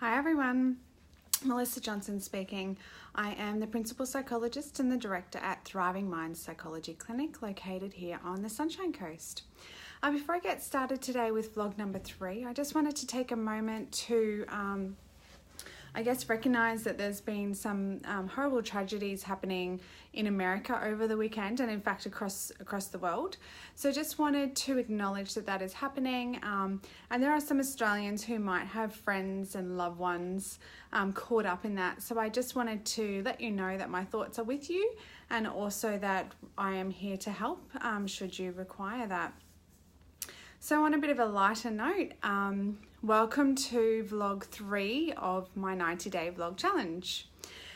Hi everyone, Melissa Johnson speaking. I am the Principal Psychologist and the Director at Thriving Minds Psychology Clinic located here on the Sunshine Coast. Before I get started today with vlog number 3, I just wanted to take a moment to recognize that there's been some horrible tragedies happening in America over the weekend and in fact across the world. So just wanted to acknowledge that is happening, and there are some Australians who might have friends and loved ones caught up in that. So I just wanted to let you know that my thoughts are with you and also that I am here to help should you require that. So on a bit of a lighter note, welcome to vlog 3 of my 90-day vlog challenge.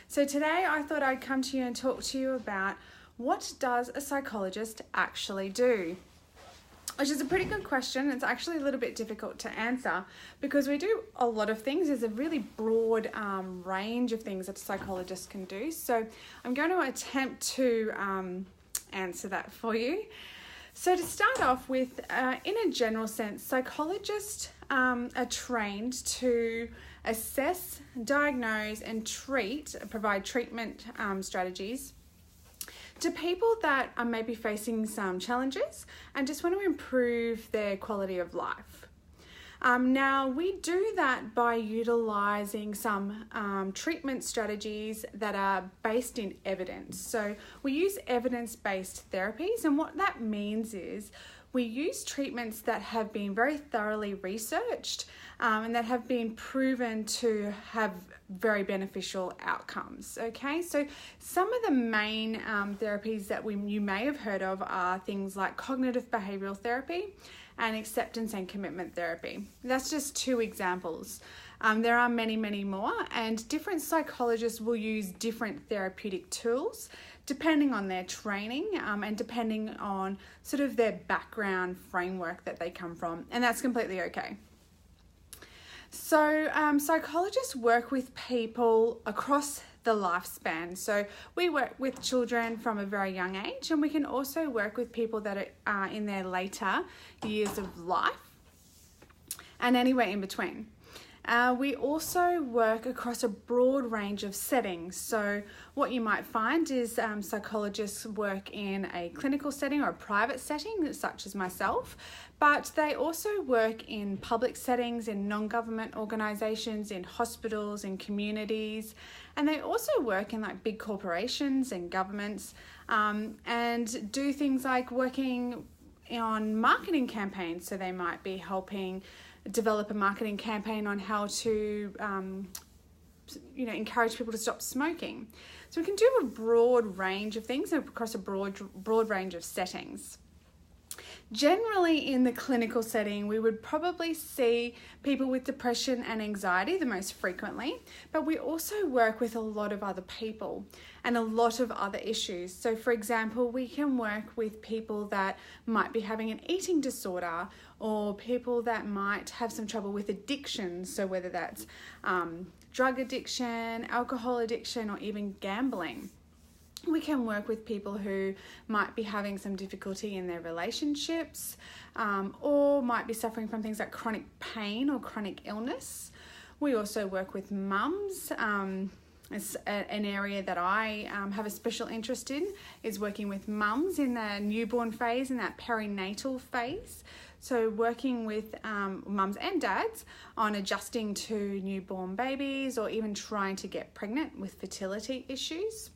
So today I thought I'd come to you and talk to you about what does a psychologist actually do? Which is a pretty good question. It's actually a little bit difficult to answer because we do a lot of things. There's a really broad range of things that a psychologist can do. So I'm going to attempt to answer that for you. So to start off with, in a general sense, psychologists are trained to assess, diagnose and provide treatment strategies to people that are maybe facing some challenges and just want to improve their quality of life. Now, we do that by utilising some treatment strategies that are based in evidence. So we use evidence-based therapies, and what that means is we use treatments that have been very thoroughly researched and that have been proven to have very beneficial outcomes. Okay, so some of the main therapies that you may have heard of are things like cognitive behavioural therapy and acceptance and commitment therapy. That's just 2 examples. There are many, many more, and different psychologists will use different therapeutic tools depending on their training and depending on sort of their background framework that they come from, and that's completely okay. So psychologists work with people across the lifespan. So we work with children from a very young age, and we can also work with people that are in their later years of life and anywhere in between. We also work across a broad range of settings. So what you might find is psychologists work in a clinical setting or a private setting, such as myself, but they also work in public settings, in non-government organisations, in hospitals, in communities, and they also work in like big corporations and governments, and do things like working on marketing campaigns. So they might be helping develop a marketing campaign on how to encourage people to stop smoking. So we can do a broad range of things across a broad range of settings. Generally in the clinical setting, we would probably see people with depression and anxiety the most frequently, but we also work with a lot of other people and a lot of other issues. So for example, we can work with people that might be having an eating disorder or people that might have some trouble with addiction. So whether that's drug addiction, alcohol addiction, or even gambling. We can work with people who might be having some difficulty in their relationships or might be suffering from things like chronic pain or chronic illness. We also work with mums. It's an area that I have a special interest in, is working with mums in the newborn phase, in that perinatal phase. So working with mums and dads on adjusting to newborn babies or even trying to get pregnant with fertility issues.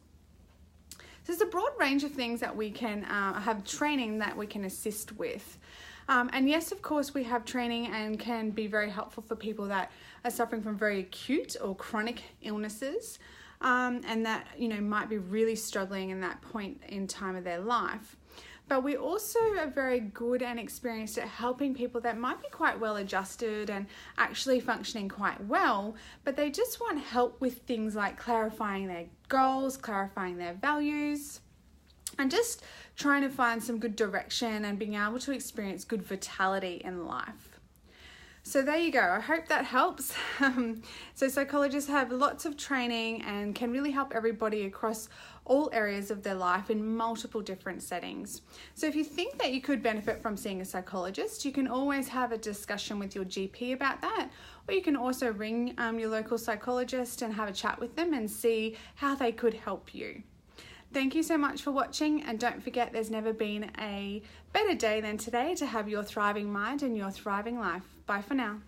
So there's a broad range of things that we can have training that we can assist with. And yes, of course, we have training and can be very helpful for people that are suffering from very acute or chronic illnesses and that, might be really struggling in that point in time of their life. But we also are very good and experienced at helping people that might be quite well adjusted and actually functioning quite well, but they just want help with things like clarifying their goals, clarifying their values, and just trying to find some good direction and being able to experience good vitality in life. So there you go. I hope that helps. So psychologists have lots of training and can really help everybody across all areas of their life in multiple different settings. So if you think that you could benefit from seeing a psychologist, you can always have a discussion with your GP about that, or you can also ring your local psychologist and have a chat with them and see how they could help you. Thank you so much for watching, and don't forget there's never been a better day than today to have your thriving mind and your thriving life. Bye for now.